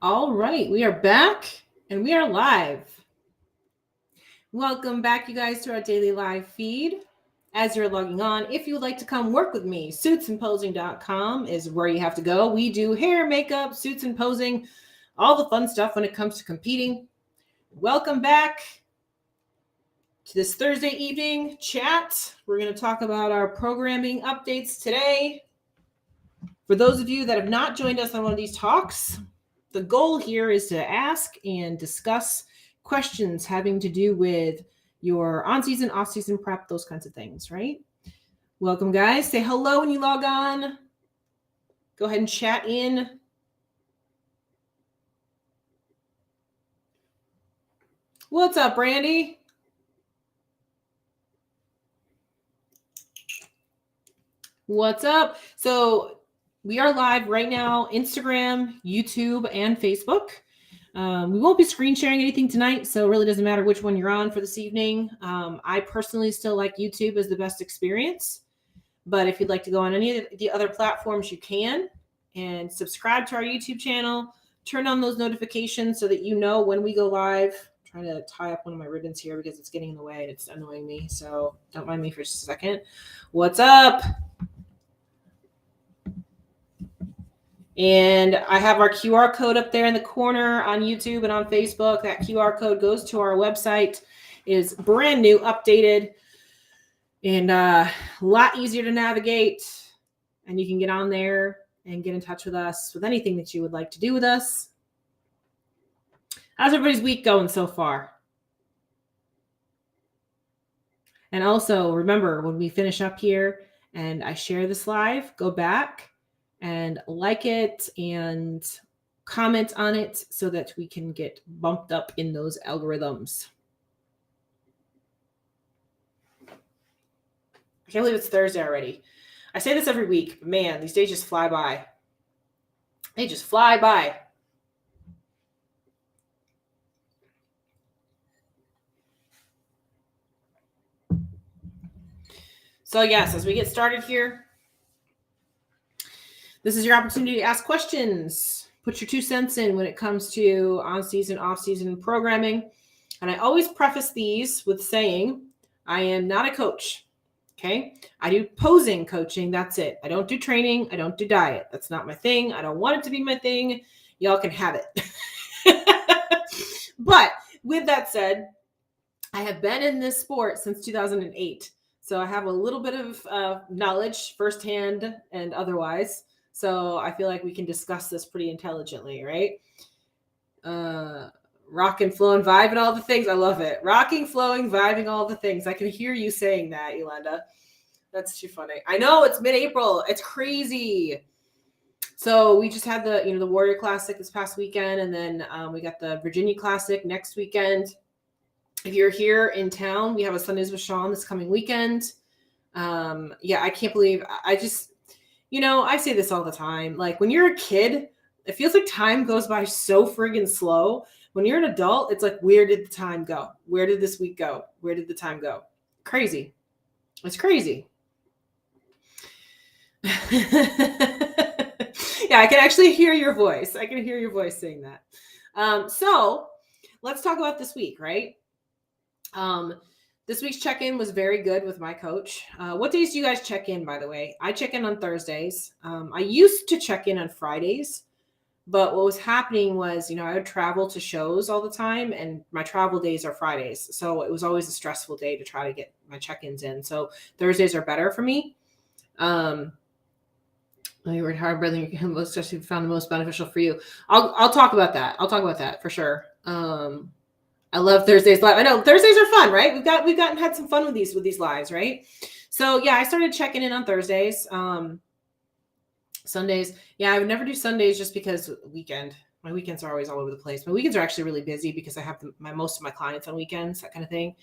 All right, we are back and we are live. Welcome back, you guys, to our daily live feed. As you're logging on, if you would like to come work with me, suitsandposing.com is where you have to go. We do hair, makeup, suits and posing, all the fun stuff when it comes to competing. Welcome back to this Thursday evening chat. We're going to talk about our programming updates today. For those of you that have not joined us on one of these talks, the goal here is to ask and discuss questions having to do with your on-season, off-season prep, those kinds of things, right? Welcome, guys. Say hello when you log on. Go ahead and chat in. What's up, Brandy? What's up? So we are live right now, Instagram, YouTube, and Facebook. We won't be screen sharing anything tonight, so it really doesn't matter which one you're on for this evening. I personally still like YouTube as the best experience, but if you'd like to go on any of the other platforms, you can, and subscribe to our YouTube channel. Turn on those notifications so that you know when we go live. I'm trying to tie up one of my ribbons here because it's getting in the way and it's annoying me, so don't mind me for just a second. What's up? And I have our QR code up there in the corner on YouTube and on Facebook. That QR code goes to our website. It is brand new, updated, and a lot easier to navigate. And you can get on there and get in touch with us with anything that you would like to do with us. How's everybody's week going so far? And also, remember, when we finish up here and I share this live, go back and like it and comment on it so that we can get bumped up in those algorithms. I can't believe it's Thursday already. I say this every week. Man, these days just fly by. They just fly by. So yes, as we get started here, this is your opportunity to ask questions. Put your 2 cents in when it comes to on-season, off-season programming. And I always preface these with saying, I am not a coach, okay? I do posing coaching, that's it. I don't do training, I don't do diet. That's not my thing. I don't want it to be my thing. Y'all can have it. But with that said, I have been in this sport since 2008. So I have a little bit of knowledge firsthand and otherwise. So I feel like we can discuss this pretty intelligently, right? Rocking, flowing, vibing, all the things. I love it. Rocking, flowing, vibing, all the things. I can hear you saying that, Yolanda. That's too funny. I know it's mid-April. It's crazy. So we just had the Warrior Classic this past weekend, and then we got the Virginia Classic next weekend. If you're here in town, we have a Sundays with Sean this coming weekend. I can't believe I just, I say this all the time. Like when you're a kid, it feels like time goes by so friggin' slow. When you're an adult, it's like, where did the time go? Where did this week go? Where did the time go? Crazy. It's crazy. Yeah, I can actually hear your voice. I can hear your voice saying that. So let's talk about this week, right? This week's check-in was very good with my coach. What days do you guys check in, by the way? I check in on Thursdays. I used to check in on Fridays, but what was happening was, I would travel to shows all the time, and my travel days are Fridays. So it was always a stressful day to try to get my check-ins in. So Thursdays are better for me. You worked hard, brother. You most especially found the most beneficial for you. I'll talk about that. I'll talk about that for sure. I love Thursdays live. I know Thursdays are fun, right? We've had some fun with these lives, right? So yeah, I started checking in on Thursdays. Sundays. Yeah, I would never do Sundays just because my weekends are always all over the place. My weekends are actually really busy because I have most of my clients on weekends, that kind of thing.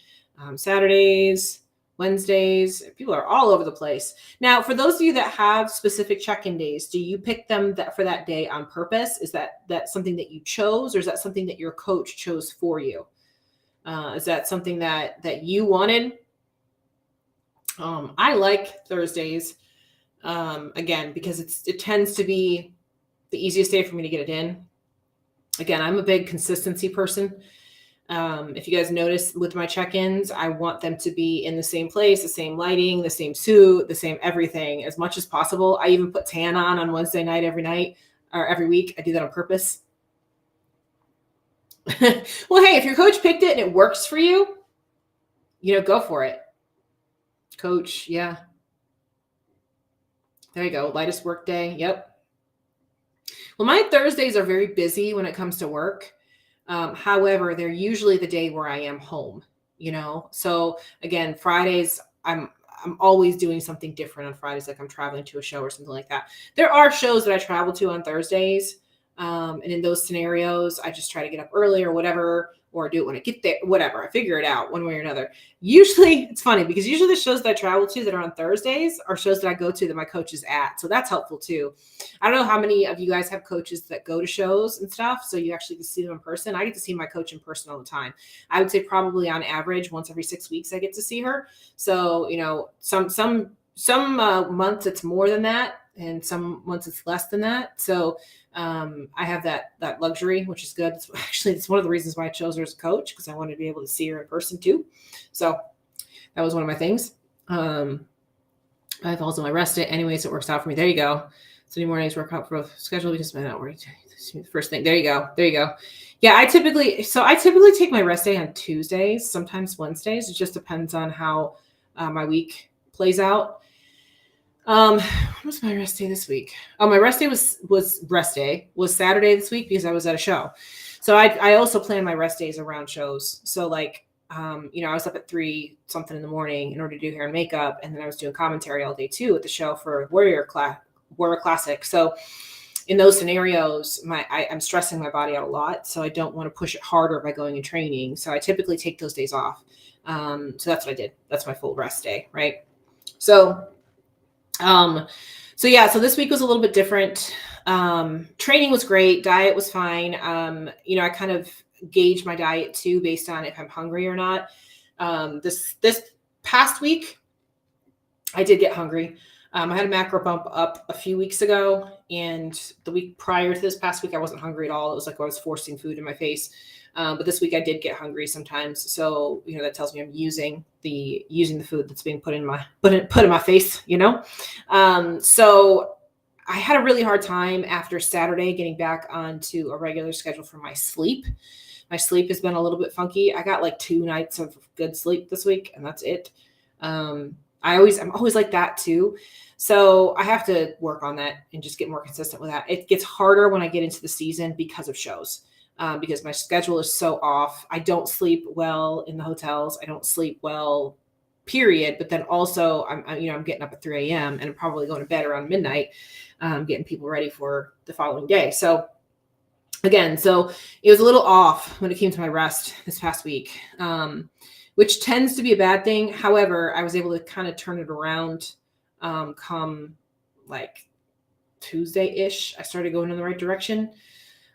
Saturdays, Wednesdays, people are all over the place. Now, for those of you that have specific check-in days, do you pick them for that day on purpose? Is that something that you chose, or is that something that your coach chose for you? Is that something that you wanted? I like Thursdays, again, because it tends to be the easiest day for me to get it in. Again, I'm a big consistency person. If you guys notice with my check-ins, I want them to be in the same place, the same lighting, the same suit, the same everything as much as possible. I even put tan on Wednesday night every night or every week. I do that on purpose. Well, hey, if your coach picked it and it works for you, go for it. Coach, yeah. There you go. Lightest work day. Yep. Well, my Thursdays are very busy when it comes to work. However, they're usually the day where I am home, So again, Fridays, I'm always doing something different on Fridays, like I'm traveling to a show or something like that. There are shows that I travel to on Thursdays. And in those scenarios, I just try to get up early or whatever, or do it when I get there, whatever. I figure it out one way or another. Usually it's funny because usually the shows that I travel to that are on Thursdays are shows that I go to that my coach is at. So that's helpful too. I don't know how many of you guys have coaches that go to shows and stuff, so you actually get to see them in person. I get to see my coach in person all the time. I would say probably on average once every 6 weeks I get to see her. So, some months it's more than that, and some months it's less than that. So I have that luxury, which is good. It's one of the reasons why I chose her as a coach, because I wanted to be able to see her in person too. So that was one of my things. I've also my rest day. Anyways, it works out for me. There you go. Sunday mornings work out for both schedule because I'm not worried. The first thing. There you go. Yeah, I typically take my rest day on Tuesdays, sometimes Wednesdays. It just depends on how my week plays out. What was my rest day this week? Oh, my rest day was Saturday this week because I was at a show. So I also plan my rest days around shows. So like, I was up at 3 something in the morning in order to do hair and makeup. And then I was doing commentary all day too at the show for Warrior Classic. So in those scenarios, I'm stressing my body out a lot. So I don't want to push it harder by going and training. So I typically take those days off. So that's what I did. That's my full rest day. Right. So this week was a little bit different. Training was great. Diet was fine. I kind of gauge my diet too, based on if I'm hungry or not. This past week, I did get hungry. I had a macro bump up a few weeks ago, and the week prior to this past week, I wasn't hungry at all. It was like I was forcing food in my face. But this week I did get hungry sometimes. So, that tells me I'm using the food that's being put in my face, So I had a really hard time after Saturday getting back onto a regular schedule for my sleep. My sleep has been a little bit funky. I got like 2 nights of good sleep this week, and that's it. I'm always like that too. So I have to work on that and just get more consistent with that. It gets harder when I get into the season because of shows. Because my schedule is so off. I don't sleep well in the hotels. I don't sleep well, period. But then also I'm getting up at 3 a.m. and I'm probably going to bed around midnight, getting people ready for the following day. So again, it was a little off when it came to my rest this past week, which tends to be a bad thing. However, I was able to kind of turn it around come like Tuesday-ish. I started going in the right direction.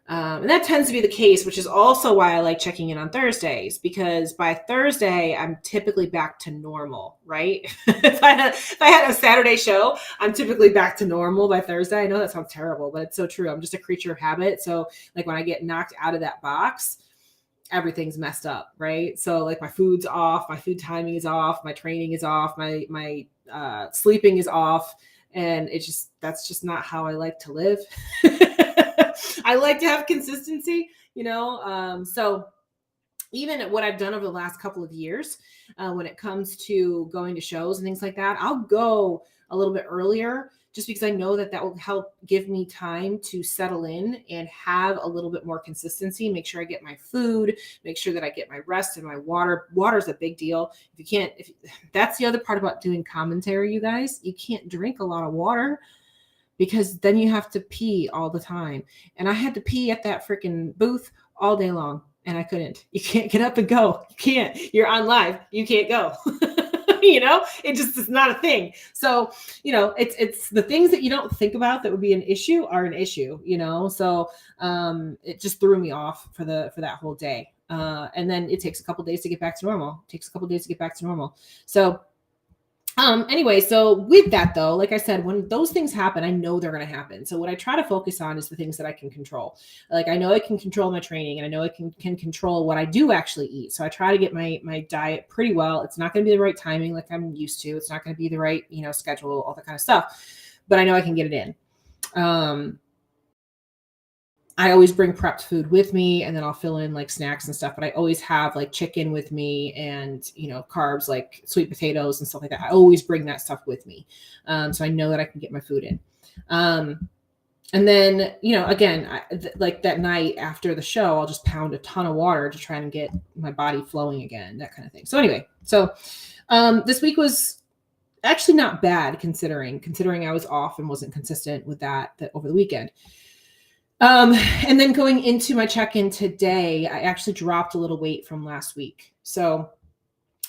And that tends to be the case, which is also why I like checking in on Thursdays, because by Thursday, I'm typically back to normal, right? If I had a Saturday show, I'm typically back to normal by Thursday. I know that sounds terrible, but it's so true. I'm just a creature of habit. So like when I get knocked out of that box, everything's messed up, right? So like my food's off, my food timing is off, my training is off, my sleeping is off. And that's just not how I like to live. I like to have consistency, so even what I've done over the last couple of years, when it comes to going to shows and things like that, I'll go a little bit earlier just because I know that will help give me time to settle in and have a little bit more consistency, make sure I get my food, make sure that I get my rest and my water. Water is a big deal. That's the other part about doing commentary, you guys, you can't drink a lot of water, because then you have to pee all the time. And I had to pee at that freaking booth all day long, and I couldn't. You can't get up and go. You can't. You're on live. You can't go. It just is not a thing. So, it's the things that you don't think about that would be an issue are an issue, So it just threw me off for that whole day. And then it takes a couple days to get back to normal. So Anyway, so with that though, like I said, when those things happen, I know they're going to happen. So what I try to focus on is the things that I can control. Like I know I can control my training, and I know I can control what I do actually eat. So I try to get my diet pretty well. It's not going to be the right timing like I'm used to. It's not going to be the right, schedule, all that kind of stuff. But I know I can get it in. I always bring prepped food with me, and then I'll fill in like snacks and stuff, but I always have like chicken with me and, carbs like sweet potatoes and stuff like that. I always bring that stuff with me. So I know that I can get my food in. And then, again, like that night after the show, I'll just pound a ton of water to try and get my body flowing again, that kind of thing. So anyway, this week was actually not bad considering I was off and wasn't consistent with that over the weekend. And then going into my check-in today, I actually dropped a little weight from last week. So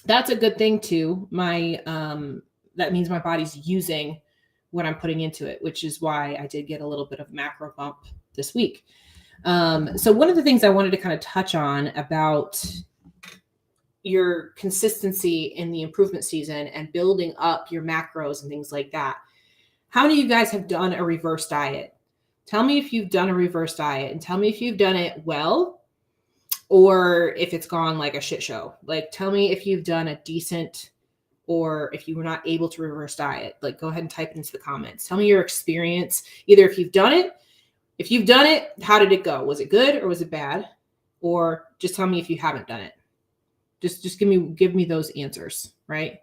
that's a good thing too. That means my body's using what I'm putting into it, which is why I did get a little bit of macro bump this week. So one of the things I wanted to kind of touch on about your consistency in the improvement season and building up your macros and things like that. How many of you guys have done a reverse diet? Tell me if you've done a reverse diet, and tell me if you've done it well or if it's gone like a shit show. Like, tell me if you've done a decent or if you were not able to reverse diet. Like, go ahead and type it into the comments. Tell me your experience. Either if you've done it, how did it go? Was it good or was it bad? Or just tell me if you haven't done it. Just give me those answers, right?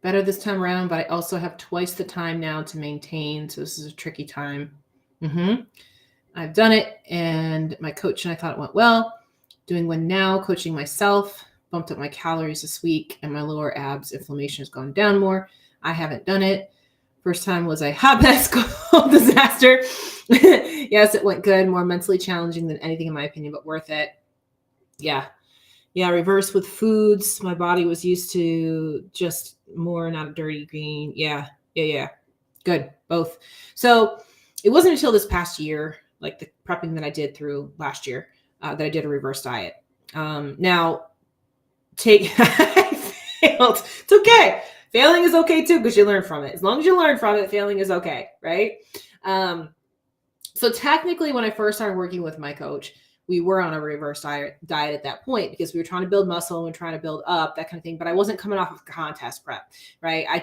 Better this time around, but I also have twice the time now to maintain. So this is a tricky time. I've done it, and my coach and I thought it went well. Doing one now, coaching myself, bumped up my calories this week, and my lower abs inflammation has gone down more. I haven't done it. First time was a hot mess called disaster. Yes, it went good. More mentally challenging than anything in my opinion, but worth it. Yeah, reverse with foods. My body was used to just more, not dirty green. Yeah. Good, both. So it wasn't until this past year, like the prepping that I did through last year, that I did a reverse diet. Now, I failed. It's okay. Failing is okay too, because you learn from it. As long as you learn from it, failing is okay, right? So technically, when I first started working with my coach, we were on a reverse diet at that point because we were trying to build muscle and trying to build up, that kind of thing. But I wasn't coming off of contest prep, right? I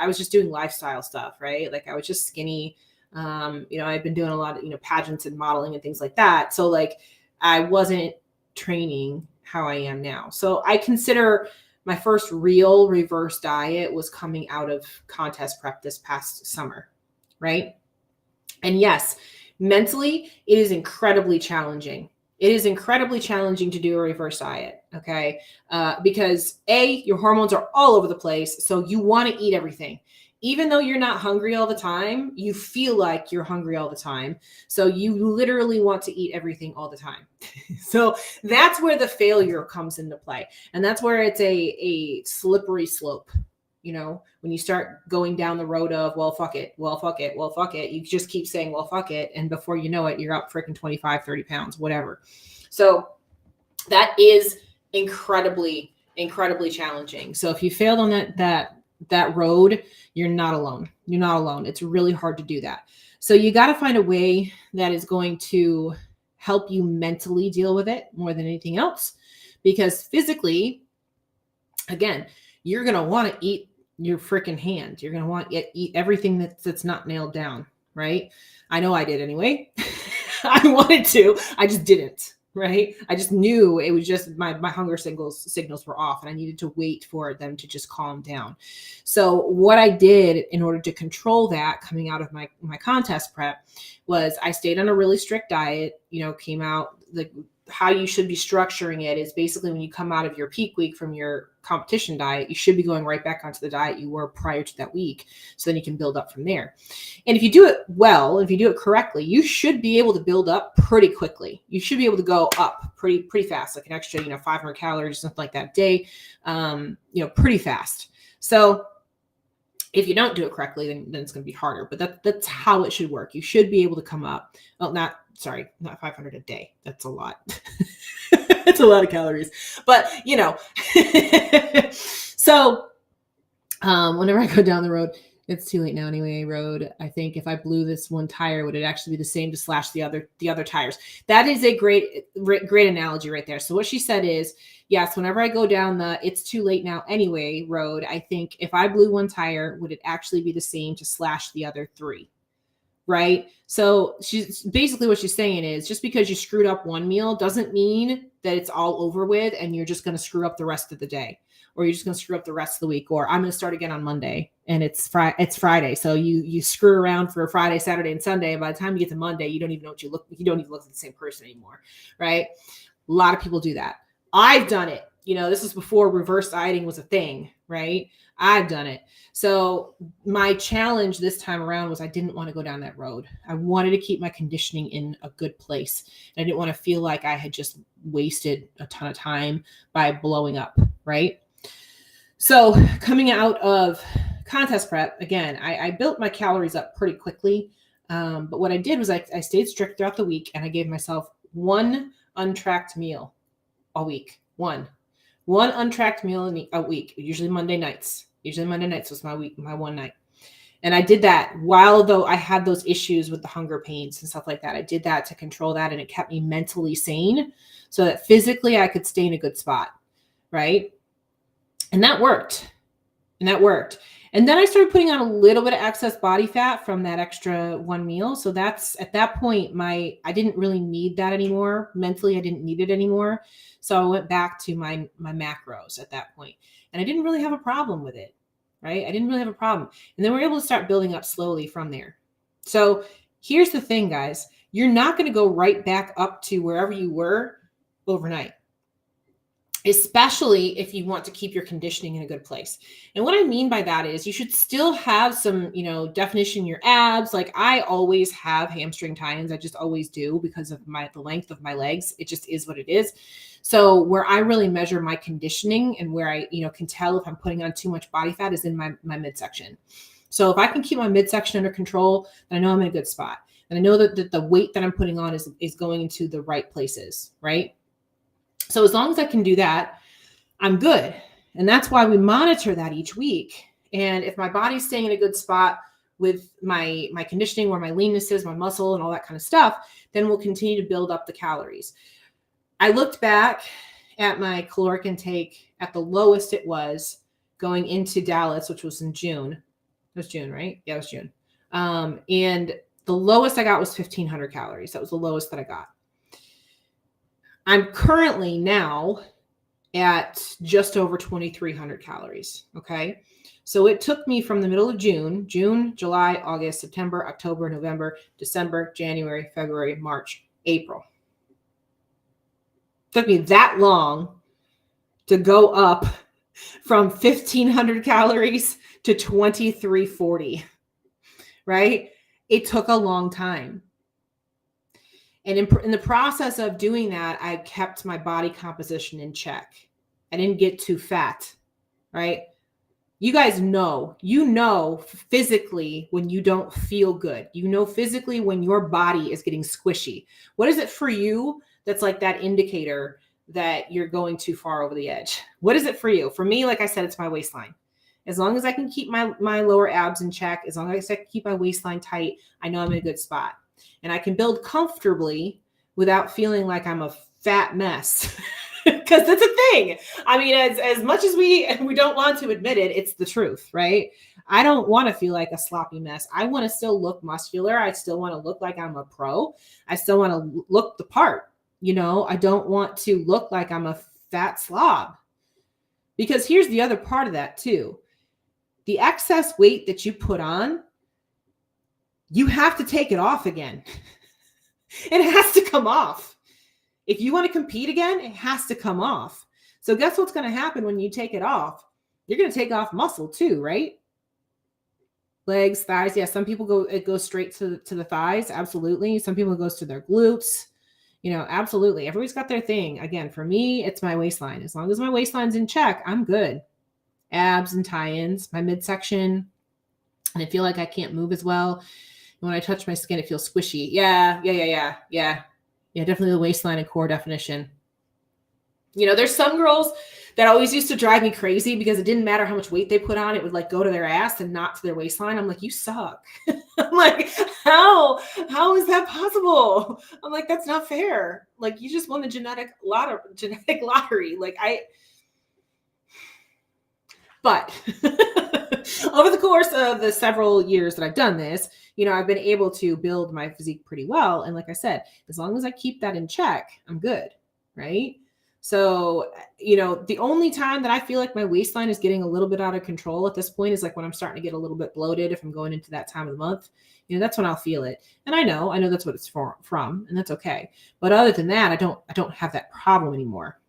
was just doing lifestyle stuff, right? Like I was just skinny. I've been doing a lot of, pageants and modeling and things like that. So like I wasn't training how I am now. So I consider my first real reverse diet was coming out of contest prep this past summer, right? And yes, mentally, it is incredibly challenging. It is incredibly challenging to do a reverse diet, okay? Because your hormones are all over the place, so you want to eat everything. Even though you're not hungry all the time, you feel like you're hungry all the time. So you literally want to eat everything all the time. So that's where the failure comes into play. And that's where it's a slippery slope. When you start going down the road of, well, fuck it, you just keep saying, well, fuck it. And before you know it, you're up freaking 25, 30 pounds, whatever. So that is incredibly, incredibly challenging. So if you failed on that road, you're not alone. You're not alone. It's really hard to do that. So you got to find a way that is going to help you mentally deal with it more than anything else, because physically, again, you're going to want to eat your freaking hand. You're going to want to eat everything that's not nailed down, right? I know I did anyway. I wanted to, I just didn't, right? I just knew it was just my hunger signals were off, and I needed to wait for them to just calm down. So what I did in order to control that coming out of my contest prep was I stayed on a really strict diet, came out like how you should be structuring it is basically when you come out of your peak week from your competition diet, you should be going right back onto the diet you were prior to that week. So then you can build up from there. And if you do it well, if you do it correctly, you should be able to build up pretty quickly. You should be able to go up pretty fast, like an extra, 500 calories, something like that a day, pretty fast. So If you don't do it correctly, then it's going to be harder. But that's how it should work. You should be able to come up. Oh, not 500 a day. That's a lot. It's a lot of calories. But so whenever I go down the road, it's too late now anyway. Road. I think if I blew this one tire, would it actually be the same to slash the other tires? That is a great analogy right there. So what she said is, yes, whenever I go down the it's too late now anyway road, I think if I blew one tire, would it actually be the same to slash the other 3? Right? So she's basically what she's saying is just because you screwed up one meal doesn't mean that it's all over with and you're just going to screw up the rest of the day, or you're just going to screw up the rest of the week, or I'm going to start again on Monday and it's Friday. So you screw around for Friday, Saturday, and Sunday. And by the time you get to Monday, you don't even know what you don't even look like the same person anymore. Right? A lot of people do that. I've done it. This was before reverse dieting was a thing, right? I've done it. So my challenge this time around was I didn't want to go down that road. I wanted to keep my conditioning in a good place. And I didn't want to feel like I had just wasted a ton of time by blowing up, right? So coming out of contest prep, again, I built my calories up pretty quickly. But what I did was I stayed strict throughout the week and I gave myself one untracked meal a week. One untracked meal a week, usually Monday nights. Usually Monday nights was my one night. And I did that while though I had those issues with the hunger pains and stuff like that. I did that to control that, and it kept me mentally sane so that physically I could stay in a good spot, right? And that worked. And then I started putting on a little bit of excess body fat from that extra one meal. So that's at that point, I didn't really need that anymore. Mentally, I didn't need it anymore. So I went back to my macros at that point, and I didn't really have a problem with it, right? I didn't really have a problem. And then we're able to start building up slowly from there. So here's the thing, guys. You're not going to go right back up to wherever you were overnight, especially if you want to keep your conditioning in a good place. And what I mean by that is you should still have some, definition in your abs. Like I always have hamstring tie-ins. I just always do because of the length of my legs. It just is what it is. So where I really measure my conditioning and where I, can tell if I'm putting on too much body fat is in my midsection. So if I can keep my midsection under control, then I know I'm in a good spot. And I know that the weight that I'm putting on is going into the right places, right? So as long as I can do that, I'm good. And that's why we monitor that each week. And if my body's staying in a good spot with my conditioning, where my leanness is, my muscle and all that kind of stuff, then we'll continue to build up the calories. I looked back at my caloric intake at the lowest it was going into Dallas, which was in June. It was June, right? Yeah, it was June. And the lowest I got was 1,500 calories. That was the lowest that I got. I'm currently now at just over 2,300 calories. Okay. So it took me from the middle of June, July, August, September, October, November, December, January, February, March, April. It took me that long to go up from 1,500 calories to 2,340, right? It took a long time. And in the process of doing that, I kept my body composition in check. I didn't get too fat, right? You guys know, physically when you don't feel good. Physically when your body is getting squishy. What is it for you that's like that indicator that you're going too far over the edge? What is it for you? For me, like I said, it's my waistline. As long as I can keep my lower abs in check, as long as I can keep my waistline tight, I know I'm in a good spot. And I can build comfortably without feeling like I'm a fat mess. Because that's a thing. I mean, as much as we don't want to admit it, it's the truth, right? I don't want to feel like a sloppy mess. I want to still look muscular. I still want to look like I'm a pro. I still want to look the part. I don't want to look like I'm a fat slob. Because here's the other part of that too. The excess weight that you put on, you have to take it off again. It has to come off. If you want to compete again, it has to come off. So guess what's going to happen when you take it off? You're going to take off muscle too, right? Legs, thighs. Yeah, some people it goes straight to the thighs. Absolutely. Some people it goes to their glutes. Absolutely. Everybody's got their thing. Again, for me, it's my waistline. As long as my waistline's in check, I'm good. Abs and tie-ins, my midsection, and I feel like I can't move as well. When I touch my skin, it feels squishy. Yeah. Definitely the waistline and core definition. There's some girls that always used to drive me crazy because it didn't matter how much weight they put on. It would like go to their ass and not to their waistline. I'm like, you suck. I'm like, how is that possible? I'm like, that's not fair. Like, you just won the genetic lottery. But over the course of the several years that I've done this, I've been able to build my physique pretty well. And like I said, as long as I keep that in check, I'm good. Right. So, the only time that I feel like my waistline is getting a little bit out of control at this point is like when I'm starting to get a little bit bloated. If I'm going into that time of the month, that's when I'll feel it. And I know that's what it's from, and that's okay. But other than that, I don't have that problem anymore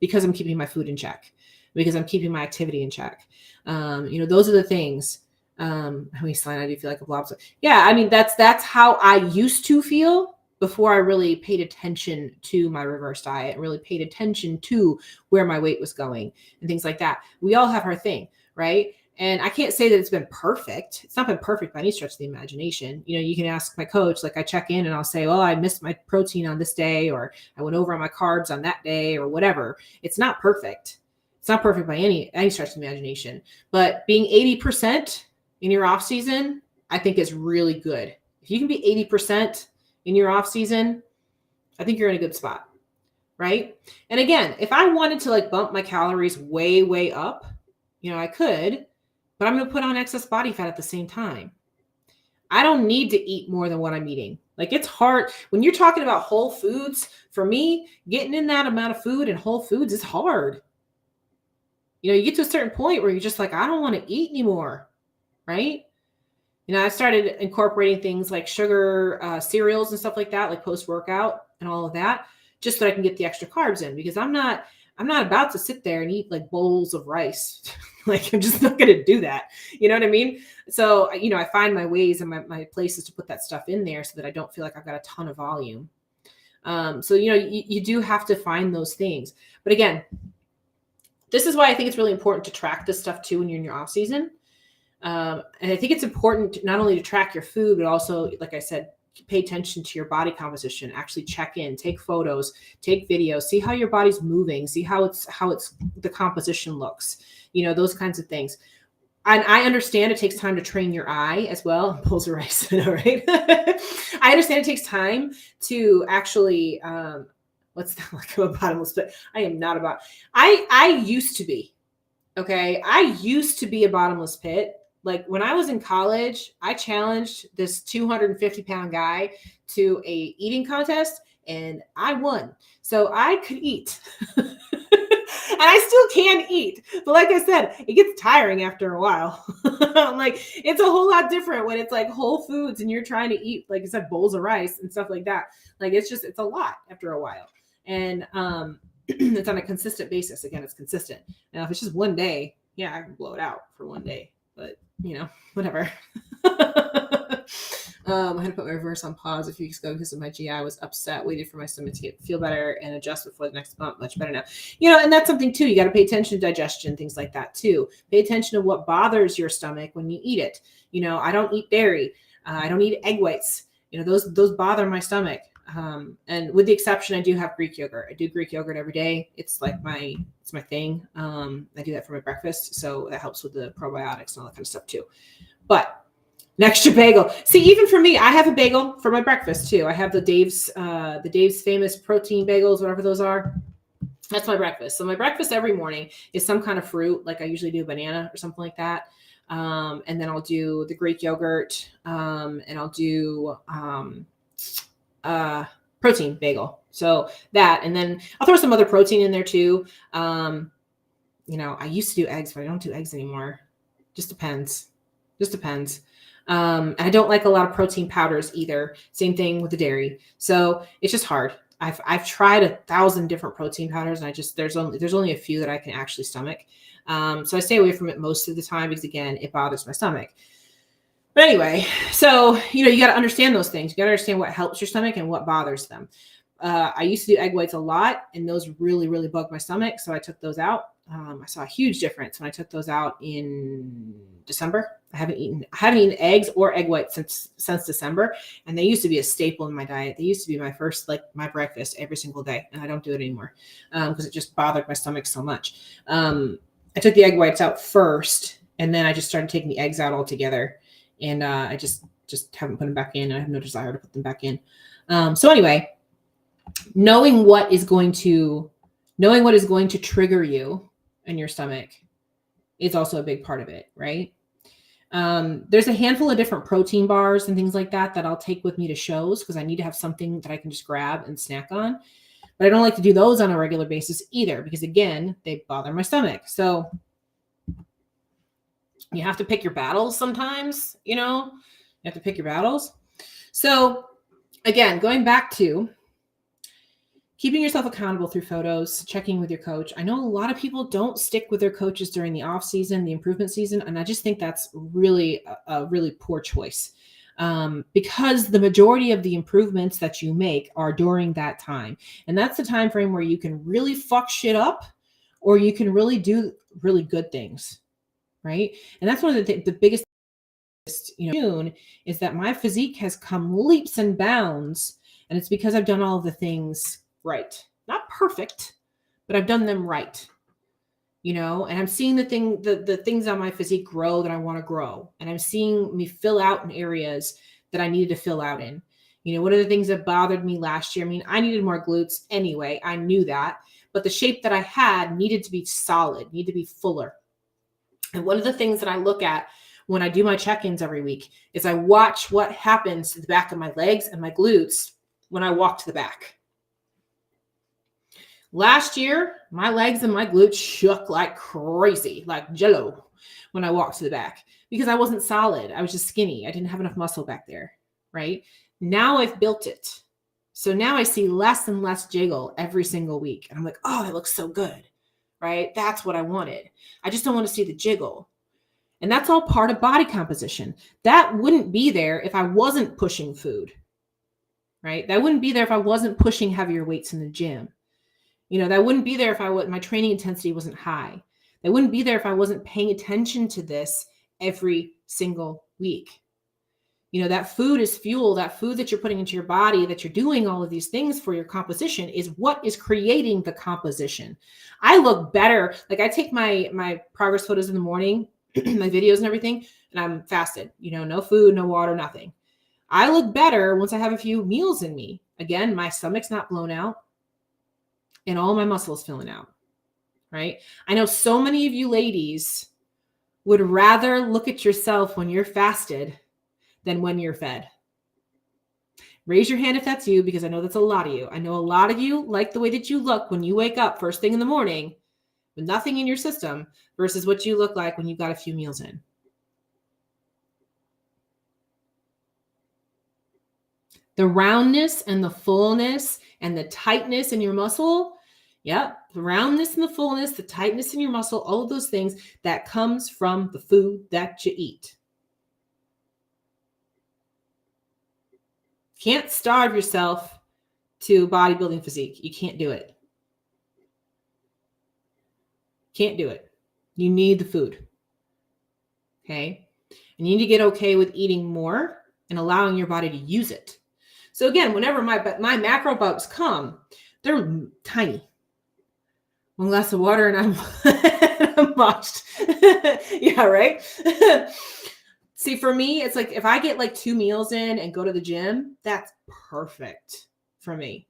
because I'm keeping my food in check, because I'm keeping my activity in check. Those are the things. Waistline, I do feel like a blob. Yeah. I mean, that's how I used to feel before I really paid attention to my reverse diet, really paid attention to where my weight was going and things like that. We all have our thing, right? And I can't say that it's been perfect. It's not been perfect by any stretch of the imagination. You can ask my coach, like I check in and I'll say, well, I missed my protein on this day, or I went over on my carbs on that day, or whatever. It's not perfect. It's not perfect by any stretch of the imagination, but being 80% in your off season, I think is really good. If you can be 80% in your off season, I think you're in a good spot, right? And again, if I wanted to like bump my calories way, way up, I could, but I'm going to put on excess body fat at the same time. I don't need to eat more than what I'm eating. Like, it's hard when you're talking about whole foods. For me, getting in that amount of food and whole foods is hard. You get to a certain point where you're just like, I don't want to eat anymore, right? I started incorporating things like sugar cereals and stuff like that, like post-workout and all of that, just so I can get the extra carbs in, because I'm not about to sit there and eat like bowls of rice. Like, I'm just not going to do that. You know what I mean? So, I find my ways and my places to put that stuff in there so that I don't feel like I've got a ton of volume. So, you do have to find those things. But again, this is why I think it's really important to track this stuff too when you're in your off season. And I think it's important not only to track your food, but also, like I said, pay attention to your body composition, actually check in, take photos, take videos, see how your body's moving, see how it's the composition looks, those kinds of things. And I understand it takes time to train your eye as well. Bowls of rice, right? I understand it takes time to actually, what's that like a bottomless pit? I am not about, I used to be, okay. I used to be a bottomless pit. Like, when I was in college, I challenged this 250-pound guy to a eating contest and I won. So I could eat. And I still can eat. But like I said, it gets tiring after a while. Like, it's a whole lot different when it's like whole foods and you're trying to eat, like I said, bowls of rice and stuff like that. Like, it's a lot after a while. And it's on a consistent basis. Again, it's consistent. Now, if it's just one day, yeah, I can blow it out for one day. But, whatever. I had to put my reverse on pause a few weeks ago because of my GI. I was upset, waited for my stomach to feel better and adjust before the next bump. Much better now. And that's something too. You got to pay attention to digestion, things like that too. Pay attention to what bothers your stomach when you eat it. I don't eat dairy. I don't eat egg whites. Those bother my stomach. And with the exception, I do have Greek yogurt. I do Greek yogurt every day. It's like my thing. I do that for my breakfast. So that helps with the probiotics and all that kind of stuff too. But an extra bagel. See, even for me, I have a bagel for my breakfast too. I have the Dave's famous protein bagels, whatever those are. That's my breakfast. So my breakfast every morning is some kind of fruit. Like, I usually do a banana or something like that. And then I'll do the Greek yogurt. And I'll do, protein bagel. So that, and then I'll throw some other protein in there too. I used to do eggs, but I don't do eggs anymore. Just depends. And I don't like a lot of protein powders either. Same thing with the dairy. So it's just hard. I've tried 1,000 different protein powders, and there's only a few that I can actually stomach. So I stay away from it most of the time because, again, it bothers my stomach. But anyway, so, you got to understand those things. You got to understand what helps your stomach and what bothers them. I used to do egg whites a lot, and those really, really bugged my stomach. So I took those out. I saw a huge difference when I took those out in December. I haven't eaten eggs or egg whites since December, and they used to be a staple in my diet. They used to be my first, like my breakfast every single day, and I don't do it anymore because it just bothered my stomach so much. I took the egg whites out first, and then I just started taking the eggs out altogether, and I just haven't put them back in. I have no desire to put them back in. So anyway, knowing what is going to trigger you in your stomach is also a big part of it, right? There's a handful of different protein bars and things like that I'll take with me to shows because I need to have something that I can just grab and snack on. But I don't like to do those on a regular basis either because, again, they bother my stomach. So you have to pick your battles sometimes, you have to pick your battles. So again, going back to keeping yourself accountable through photos, checking with your coach. I know a lot of people don't stick with their coaches during the off season, the improvement season, and I just think that's really a really poor choice because the majority of the improvements that you make are during that time, and that's the time frame where you can really fuck shit up, or you can really do really good things, right? And that's one of the biggest, June is that my physique has come leaps and bounds, and it's because I've done all of the things right. Not perfect, but I've done them right. And I'm seeing the things on my physique grow that I want to grow. And I'm seeing me fill out in areas that I needed to fill out in. One of the things that bothered me last year, I needed more glutes anyway. I knew that, but the shape that I had needed to be solid, needed to be fuller. And one of the things that I look at when I do my check-ins every week is I watch what happens to the back of my legs and my glutes when I walk to the back. Last year, my legs and my glutes shook like crazy, like jello, when I walked to the back because I wasn't solid. I was just skinny. I didn't have enough muscle back there, right? Now I've built it. So now I see less and less jiggle every single week. And I'm like, oh, it looks so good, right? That's what I wanted. I just don't want to see the jiggle. And that's all part of body composition. That wouldn't be there if I wasn't pushing food, right? That wouldn't be there if I wasn't pushing heavier weights in the gym. That wouldn't be there if my training intensity wasn't high. That wouldn't be there if I wasn't paying attention to this every single week. That food is fuel. That food that you're putting into your body, that you're doing all of these things for your composition is what is creating the composition. I look better. Like I take my progress photos in the morning, my videos and everything, and I'm fasted, no food, no water, nothing. I look better once I have a few meals in me. Again, my stomach's not blown out. And all my muscles filling out, right? I know so many of you ladies would rather look at yourself when you're fasted than when you're fed. Raise your hand if that's you, because I know that's a lot of you. I know a lot of you like the way that you look when you wake up first thing in the morning with nothing in your system versus what you look like when you've got a few meals in. The roundness and the fullness and the tightness in your muscle, the roundness and the fullness, the tightness in your muscle, all of those things, that comes from the food that you eat. Can't starve yourself to bodybuilding physique. You can't do it. Can't do it. You need the food. Okay? And you need to get okay with eating more and allowing your body to use it. So again, whenever my macro bugs come, they're tiny. One glass of water and I'm washed. Yeah, right? See, for me, it's like if I get like 2 meals in and go to the gym, that's perfect for me.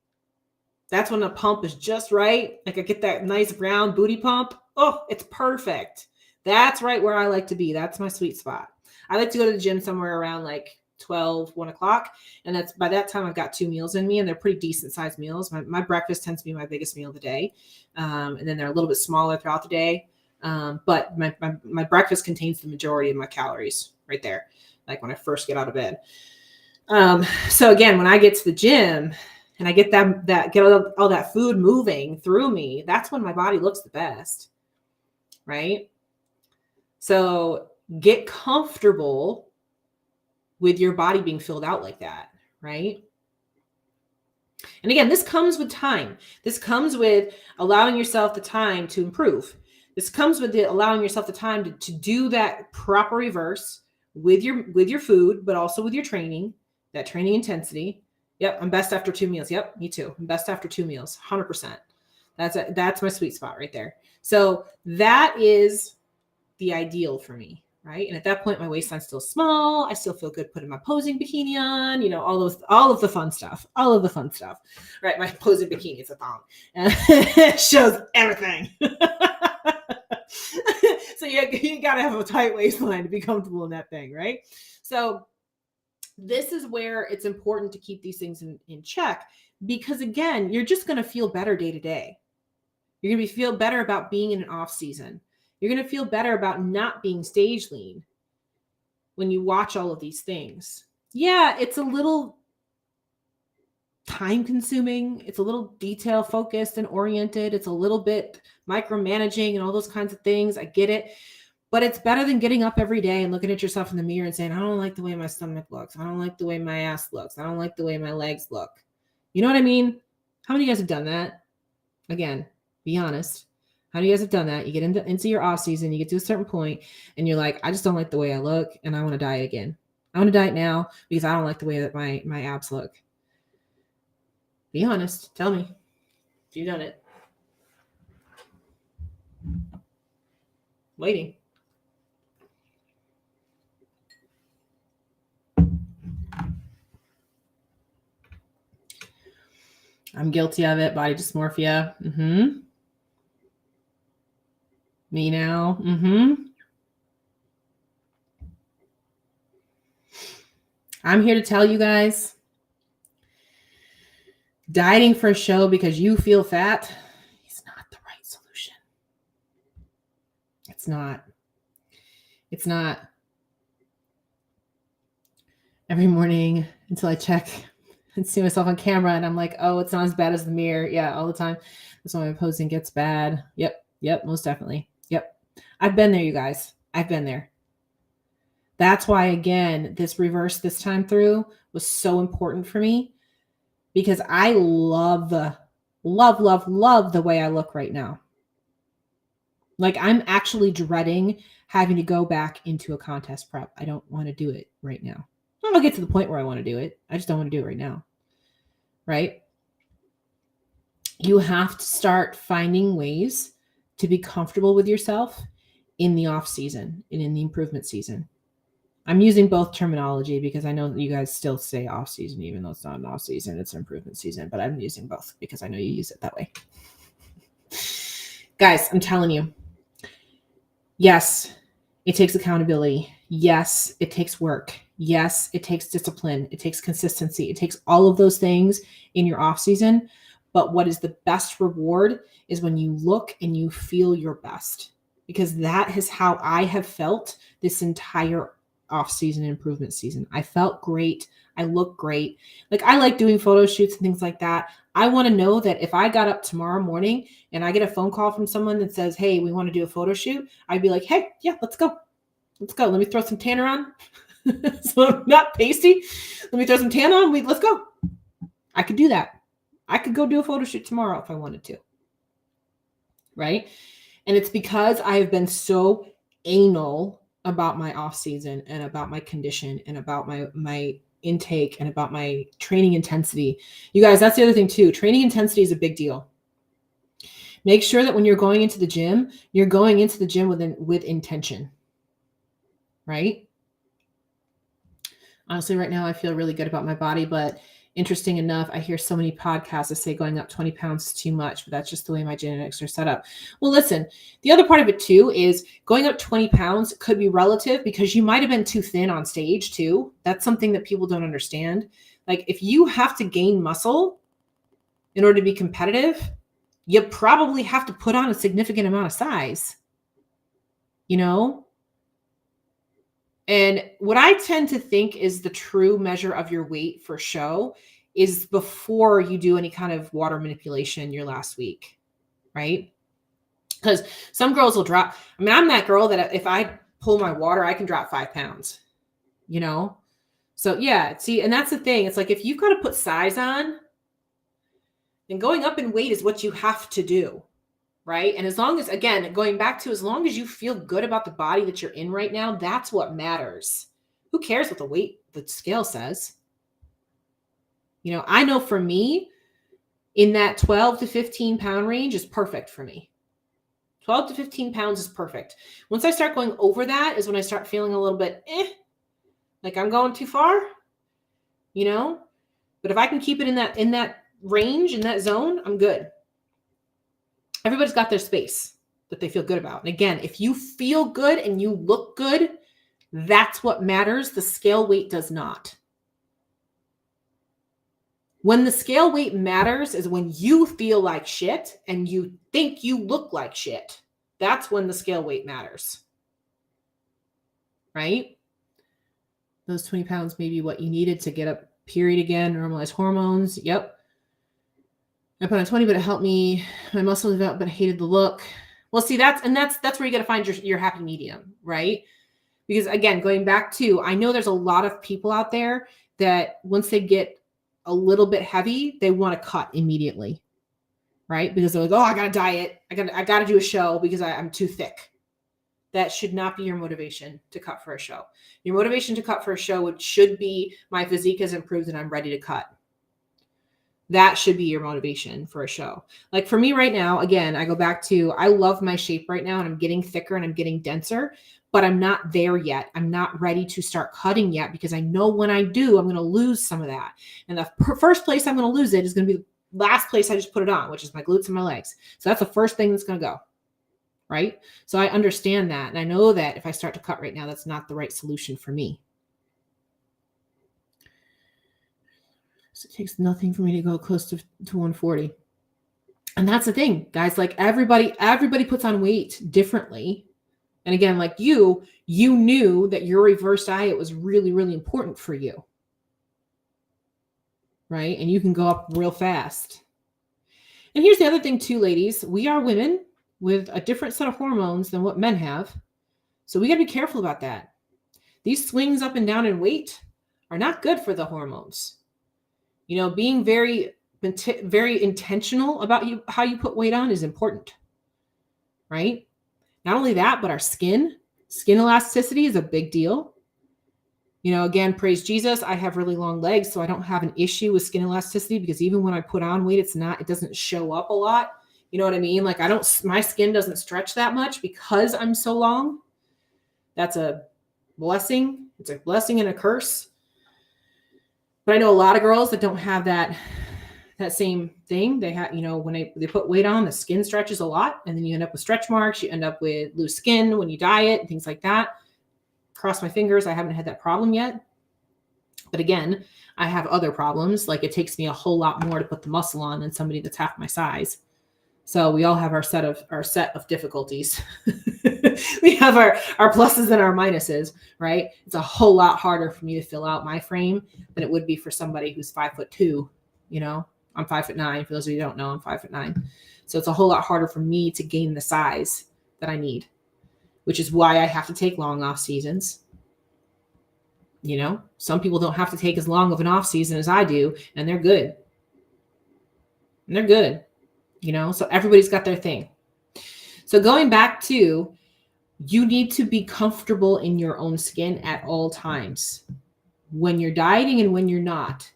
That's when the pump is just right. Like I get that nice round booty pump. Oh, it's perfect. That's right where I like to be. That's my sweet spot. I like to go to the gym somewhere around like 12, 1 o'clock. And that's by that time I've got 2 meals in me, and they're pretty decent sized meals. My breakfast tends to be my biggest meal of the day. And then they're a little bit smaller throughout the day. But my breakfast contains the majority of my calories right there. Like when I first get out of bed. So again, when I get to the gym and I get all that food moving through me, that's when my body looks the best. Right? So get comfortable with your body being filled out like that, right? And again, this comes with time. This comes with allowing yourself the time to improve. This comes with allowing yourself the time to do that proper reverse, with your food, but also with your training, that training intensity. Yep, I'm best after 2 meals. Yep, me too. I'm best after 2 meals, 100%. That's my sweet spot right there. So that is the ideal for me, right? And at that point, my waistline's still small. I still feel good putting my posing bikini on, all of the fun stuff, right? My posing bikini is a thong. It shows everything. So you got to have a tight waistline to be comfortable in that thing, right? So this is where it's important to keep these things in check, because again, you're just going to feel better day to day. You're going to feel better about being in an off season. You're going to feel better about not being stage lean when you watch all of these things. Yeah, it's a little time consuming. It's a little detail focused and oriented. It's a little bit micromanaging and all those kinds of things. I get it. But it's better than getting up every day and looking at yourself in the mirror and saying, I don't like the way my stomach looks. I don't like the way my ass looks. I don't like the way my legs look. You know what I mean? How many of you guys have done that? Again, be honest. How many of you guys have done that? You get into your off season, you get to a certain point and you're like, I just don't like the way I look and I want to diet again. I want to diet now because I don't like the way that my abs look. Be honest. Tell me if you've done it. Waiting. I'm guilty of it. Body dysmorphia. Me now. I'm here to tell you guys, dieting for a show because you feel fat is not the right solution. It's not. It's not. Every morning until I check and see myself on camera and I'm like, oh, it's not as bad as the mirror. Yeah, all the time. That's why my posing gets bad. Yep, most definitely. Yep. I've been there, you guys. I've been there. That's why, again, this reverse this time through was so important for me, because I love the way I look right now. Like, I'm actually dreading having to go back into a contest prep. I don't want to do it right now. I'll get to the point where I want to do it. I just don't want to do it right now. Right? You have to start finding ways to be comfortable with yourself in the off season and in the improvement season. I'm using both terminology because I know that you guys still say off season, even though it's not an off season, it's an improvement season, but I'm using both because I know you use it that way. Guys, I'm telling you, yes, it takes accountability. Yes, it takes work. Yes, it takes discipline. It takes consistency. It takes all of those things in your off season. But what is the best reward is when you look and you feel your best, because that is how I have felt this entire off-season improvement season. I felt great. I look great. Like, I like doing photo shoots and things like that. I want to know that if I got up tomorrow morning and I get a phone call from someone that says, hey, we want to do a photo shoot, I'd be like, hey, yeah, let's go. Let's go. Let me throw some tanner on. So I'm not pasty. Let me throw some tan on. Let's go. I could do that. I could go do a photo shoot tomorrow if I wanted to. Right? And it's because I have been so anal about my off season and about my condition and about my intake and about my training intensity. You guys, that's the other thing too. Training intensity is a big deal. Make sure that when you're going into the gym, you're going into the gym with intention. Right? Honestly, right now I feel really good about my body, but interesting enough, I hear so many podcasts that say going up 20 pounds is too much, but that's just the way my genetics are set up. Well, listen, the other part of it too is going up 20 pounds could be relative, because you might have been too thin on stage too. That's something that people don't understand. Like, if you have to gain muscle in order to be competitive, you probably have to put on a significant amount of size, you know? And what I tend to think is the true measure of your weight for show is before you do any kind of water manipulation your last week, right? Because some girls will drop. I mean, I'm that girl that if I pull my water, I can drop 5 pounds, you know? So yeah, see, and that's the thing. It's like, if you've got to put size on, then going up in weight is what you have to do. Right? And as long as, again, going back to, as long as you feel good about the body that you're in right now, that's what matters. Who cares what the scale says? I know for me, in that 12 to 15 pound range is perfect for me. 12 to 15 pounds is perfect. Once I start going over that is when I start feeling a little bit, like I'm going too far, but if I can keep it in that range, in that zone, I'm good. Everybody's got their space that they feel good about. And again, if you feel good and you look good, that's what matters. The scale weight does not. When the scale weight matters is when you feel like shit and you think you look like shit. That's when the scale weight matters. Right? Those 20 pounds may be what you needed to get a period again, normalize hormones. Yep. I put on 20, but it helped me. My muscle developed, but I hated the look. Well, see, that's where you got to find your happy medium, right? Because again, going back to, I know there's a lot of people out there that once they get a little bit heavy, they want to cut immediately, right? Because they're like, oh, I got to diet. I got to do a show because I'm too thick. That should not be your motivation to cut for a show. Your motivation to cut for a show should be my physique has improved and I'm ready to cut. That should be your motivation for a show. Like for me right now, again, I go back to, I love my shape right now and I'm getting thicker and I'm getting denser, but I'm not there yet. I'm not ready to start cutting yet because I know when I do, I'm going to lose some of that. And the first place I'm going to lose it is going to be the last place I just put it on, which is my glutes and my legs. So that's the first thing that's going to go. Right? So I understand that. And I know that if I start to cut right now, that's not the right solution for me. So it takes nothing for me to go close to 140. And that's the thing, guys, like everybody puts on weight differently. And again, like you knew that your reverse diet was really, really important for you. Right? And you can go up real fast. And here's the other thing too, ladies. We are women with a different set of hormones than what men have. So we got to be careful about that. These swings up and down in weight are not good for the hormones. Being very, very intentional about how you put weight on is important, right? Not only that, but our skin elasticity is a big deal. Again, praise Jesus. I have really long legs, so I don't have an issue with skin elasticity because even when I put on weight, it doesn't show up a lot. You know what I mean? Like my skin doesn't stretch that much because I'm so long. That's a blessing. It's a blessing and a curse. But I know a lot of girls that don't have that same thing. They have, when they put weight on, the skin stretches a lot and then you end up with stretch marks. You end up with loose skin when you diet and things like that. Cross my fingers. I haven't had that problem yet. But again, I have other problems. Like it takes me a whole lot more to put the muscle on than somebody that's half my size. So we all have our set of difficulties. We have our pluses and our minuses, right? It's a whole lot harder for me to fill out my frame than it would be for somebody who's 5'2". I'm 5'9". For those of you who don't know, I'm 5'9". So it's a whole lot harder for me to gain the size that I need, which is why I have to take long off seasons. Some people don't have to take as long of an off season as I do, and they're good. So everybody's got their thing. So going back to, you need to be comfortable in your own skin at all times when you're dieting and when you're not.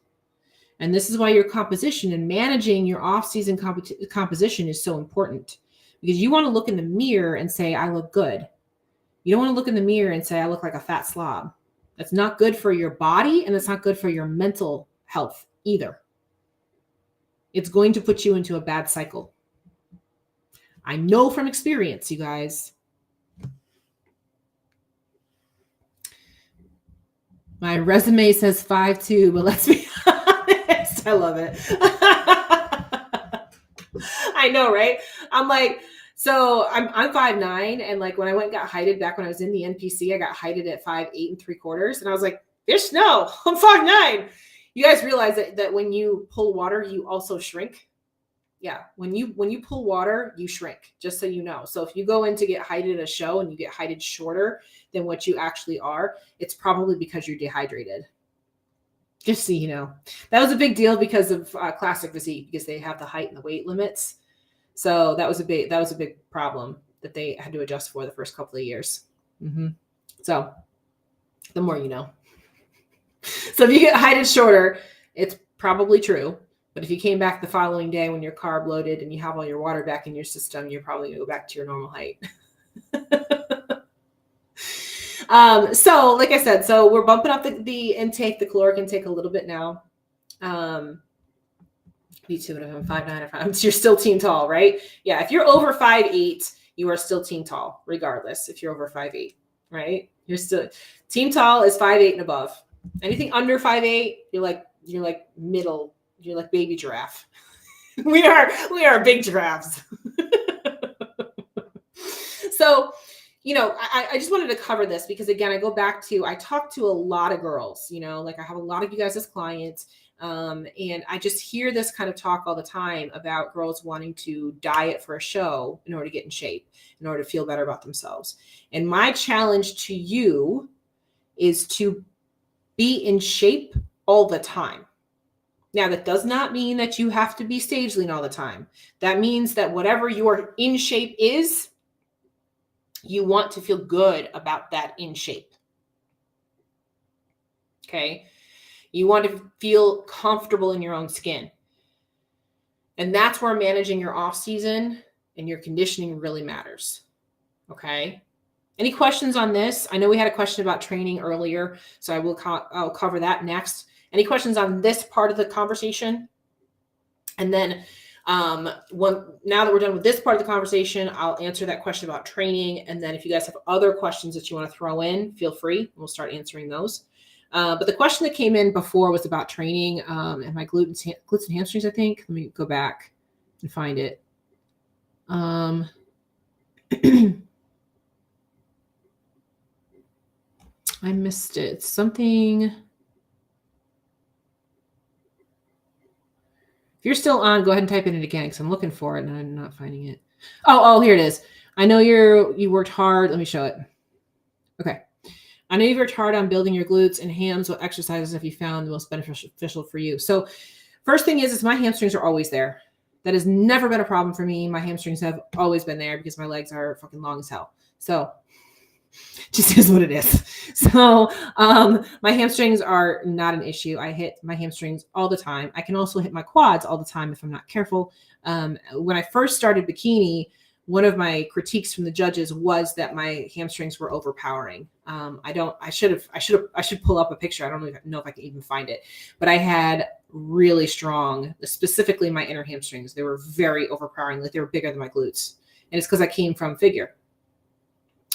And this is why your composition and managing your off-season composition is so important, because you want to look in the mirror and say, I look good. You don't want to look in the mirror and say, I look like a fat slob. That's not good for your body, and it's not good for your mental health either. It's going to put you into a bad cycle. I know from experience, you guys. My resume says 5'2", but let's be honest. I love it. I know, right? I'm like, so I'm 5'9", and like when I went and got heighted back when I was in the NPC, I got heighted at 5'8 3/4", and I was like, there's no, I'm 5'9". You guys realize that when you pull water, you also shrink. Yeah, when you pull water, you shrink, just so you know. So if you go in to get heighted at a show and you get heighted shorter than what you actually are, it's probably because you're dehydrated. Just so you know. That was a big deal because of Classic Physique, because they have the height and the weight limits. So that was a big problem that they had to adjust for the first couple of years. Mm-hmm. So the more you know. So if you get height is shorter, it's probably true. But if you came back the following day when you're carb loaded and you have all your water back in your system, you're probably going to go back to your normal height. So like I said, so we're bumping up the intake, the caloric intake a little bit now. Me too, and if I'm 5'9", you're still teen tall, right? Yeah, if you're over 5'8", you are still teen tall, regardless if you're over 5'8", right? You're still teen tall is 5'8" and above. Anything under 5'8", you're like middle, you're like baby giraffe. we are big giraffes. So, I just wanted to cover this because, again, I go back to, I talk to a lot of girls, like I have a lot of you guys as clients. And I just hear this kind of talk all the time about girls wanting to diet for a show in order to get in shape, in order to feel better about themselves. And my challenge to you is to be in shape all the time. Now, that does not mean that you have to be stage lean all the time. That means that whatever your in shape is, you want to feel good about that in shape. Okay. You want to feel comfortable in your own skin. And that's where managing your off season and your conditioning really matters. Okay. Any questions on this? I know we had a question about training earlier, so I'll cover that next. Any questions on this part of the conversation? And then now that we're done with this part of the conversation, I'll answer that question about training. And then if you guys have other questions that you want to throw in, feel free. We'll start answering those. But the question that came in before was about training and my glutes and hamstrings, I think. Let me go back and find it. I missed it. Something. If you're still on, go ahead and type it in again because I'm looking for it and I'm not finding it. Oh, here it is. I know you worked hard. Let me show it. Okay. I know you've worked hard on building your glutes and hams. What exercises have you found the most beneficial for you? So first thing is my hamstrings are always there. That has never been a problem for me. My hamstrings have always been there because my legs are fucking long as hell. So just is what it is. So my hamstrings are not an issue. I hit my hamstrings all the time. I can also hit my quads all the time if I'm not careful. When I first started bikini, one of my critiques from the judges was that my hamstrings were overpowering. I should pull up a picture. I don't even know if I can even find it, but I had really strong, specifically my inner hamstrings. They were very overpowering. Like they were bigger than my glutes. And it's because I came from figure.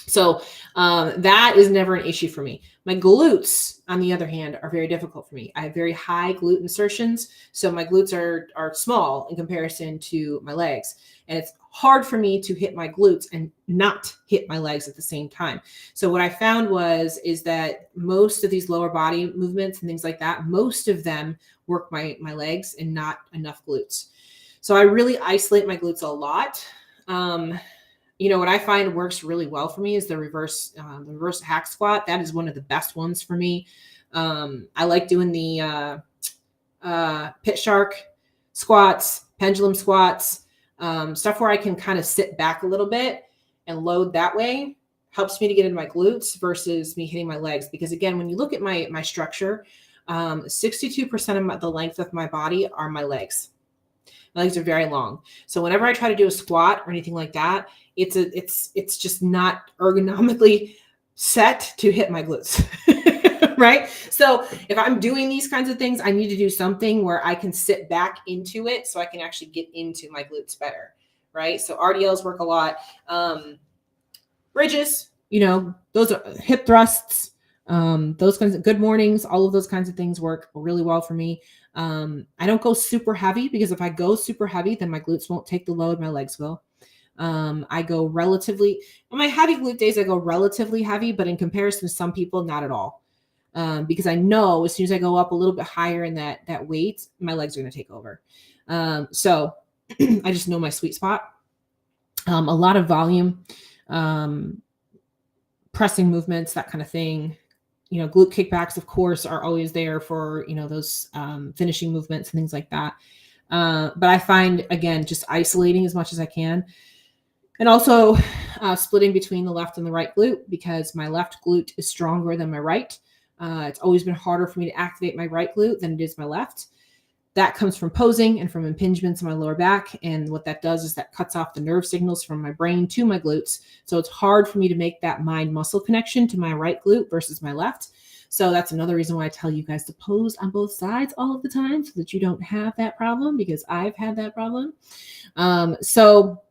So that is never an issue for me. My glutes, on the other hand, are very difficult for me. I have very high glute insertions. So my glutes are small in comparison to my legs. And it's hard for me to hit my glutes and not hit my legs at the same time. So what I found is that most of these lower body movements and things like that, most of them work my legs and not enough glutes. So I really isolate my glutes a lot. What I find works really well for me is the reverse hack squat. That is one of the best ones for me. I like doing the pit shark squats, pendulum squats, stuff where I can kind of sit back a little bit and load that way. Helps me to get into my glutes versus me hitting my legs. Because again, when you look at my structure, 62% of the length of my body are my legs. My legs are very long. So whenever I try to do a squat or anything like that, it's just not ergonomically set to hit my glutes. Right? So if I'm doing these kinds of things, I need to do something where I can sit back into it so I can actually get into my glutes better. Right? So RDLs work a lot. Bridges, those are hip thrusts, those kinds of good mornings, all of those kinds of things work really well for me. I don't go super heavy because if I go super heavy, then my glutes won't take the load, my legs will. I go relatively, on my heavy glute days, I go relatively heavy, but in comparison to some people, not at all. Because I know as soon as I go up a little bit higher in that weight, my legs are going to take over. So I just know my sweet spot. A lot of volume, pressing movements, that kind of thing. Glute kickbacks, of course, are always there for, those finishing movements and things like that. But I find, again, just isolating as much as I can. And also splitting between the left and the right glute because my left glute is stronger than my right. It's always been harder for me to activate my right glute than it is my left. That comes from posing and from impingements in my lower back. And what that does is that cuts off the nerve signals from my brain to my glutes. So it's hard for me to make that mind muscle connection to my right glute versus my left. So that's another reason why I tell you guys to pose on both sides all of the time so that you don't have that problem, because I've had that problem. So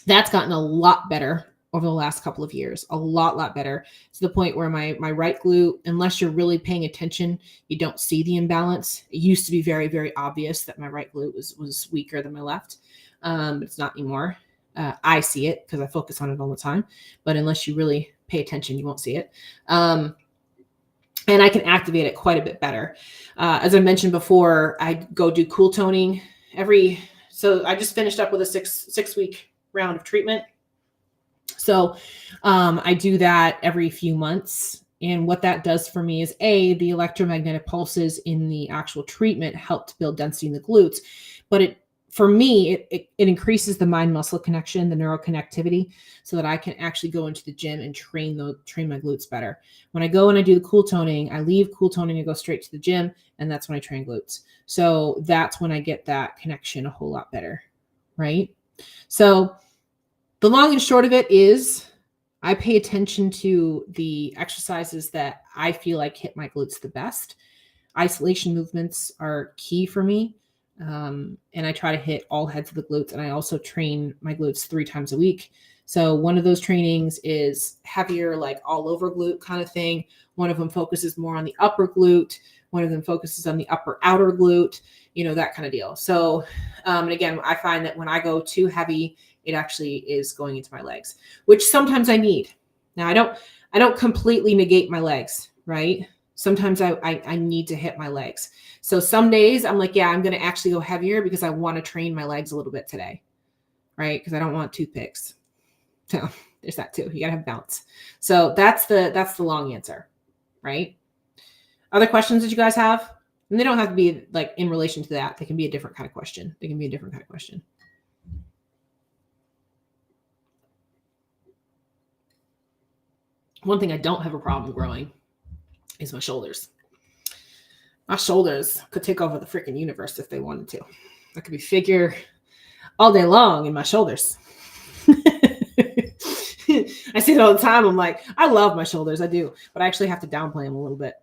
that's gotten a lot better over the last couple of years, a lot better, to the point where my right glute, unless you're really paying attention, you don't see the imbalance. It used to be very, very obvious that my right glute was weaker than my left. But it's not anymore. I see it because I focus on it all the time, but unless you really pay attention, you won't see it. And I can activate it quite a bit better. As I mentioned before, I go do cool toning so I just finished up with a six week round of treatment. So I do that every few months. And what that does for me is the electromagnetic pulses in the actual treatment help to build density in the glutes. But for me, it increases the mind muscle connection, the neuroconnectivity, so that I can actually go into the gym and train my glutes better. When I go and I do the cool toning, I leave cool toning and go straight to the gym. And that's when I train glutes. So that's when I get that connection a whole lot better. Right. So the long and short of it is I pay attention to the exercises that I feel like hit my glutes the best. Isolation movements are key for me. And I try to hit all heads of the glutes. And I also train my glutes 3 times a week. So one of those trainings is heavier, like all over glute kind of thing. One of them focuses more on the upper glute. One of them focuses on the upper outer glute, that kind of deal. So, and again, I find that when I go too heavy, it actually is going into my legs, which sometimes I need. Now I don't completely negate my legs, right? Sometimes I need to hit my legs. So some days I'm like, yeah, I'm going to actually go heavier because I want to train my legs a little bit today, right? Because I don't want toothpicks. So there's that too. You got to have balance. So that's the long answer, right? Other questions that you guys have? And they don't have to be like in relation to that. They can be a different kind of question. One thing I don't have a problem growing is my shoulders. My shoulders could take over the freaking universe if they wanted to. I could be figure all day long in my shoulders. I see it all the time. I'm like, I love my shoulders. I do, but I actually have to downplay them a little bit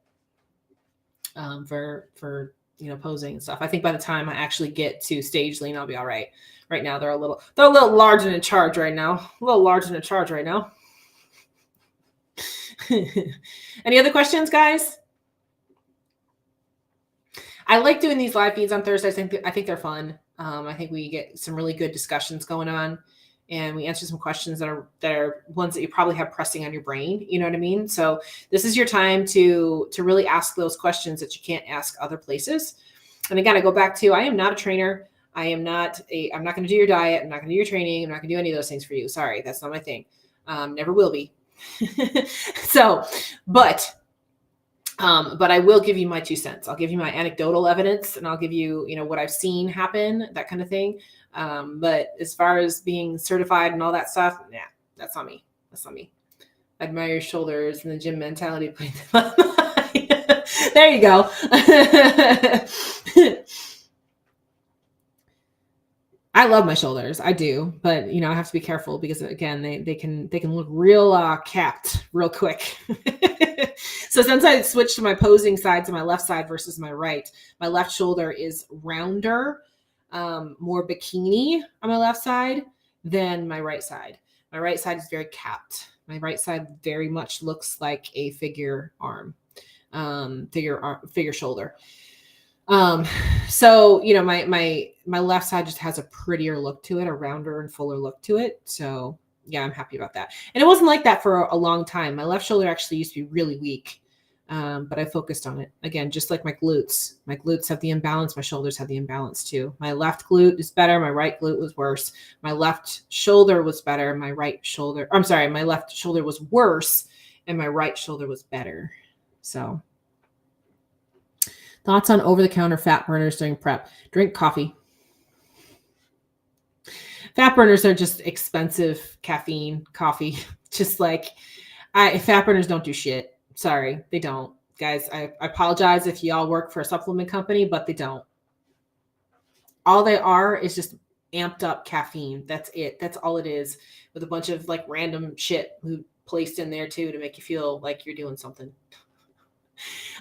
for posing and stuff. I think by the time I actually get to stage lean, I'll be all right. Right now, they're a little large and in charge right now. Any other questions, guys? I like doing these live feeds on Thursdays. I think they're fun. I think we get some really good discussions going on, and we answer some questions that are ones that you probably have pressing on your brain. You know what I mean? So this is your time to really ask those questions that you can't ask other places. And again, I go back to, I am not a trainer. I'm not going to do your diet. I'm not going to do your training. I'm not going to do any of those things for you. Sorry, that's not my thing. Never will be. So, but I will give you my 2 cents. I'll give you my anecdotal evidence, and I'll give you, what I've seen happen, that kind of thing. But as far as being certified and all that stuff, that's not me. I admire your shoulders and the gym mentality. There you go. I love my shoulders. I do, but I have to be careful because again, they can look real capped real quick. So since I switched to my posing side to my left side versus my right, my left shoulder is rounder, more bikini on my left side than my right side. My right side is very capped. My right side very much looks like a figure arm, figure shoulder. So, my left side just has a prettier look to it, a rounder and fuller look to it. So yeah, I'm happy about that. And it wasn't like that for a long time. My left shoulder actually used to be really weak. But I focused on it again, just like my glutes. My glutes have the imbalance. My shoulders have the imbalance too. My left glute is better. My right glute was worse. My left shoulder was better. My left shoulder was worse and my right shoulder was better. So thoughts on over-the-counter fat burners during prep? Drink coffee. Fat burners are just expensive caffeine coffee. Just like fat burners don't do shit. Sorry, they don't. Guys, I apologize if y'all work for a supplement company, but they don't. All they are is just amped up caffeine. That's it. That's all it is, with a bunch of like random shit placed in there too to make you feel like you're doing something.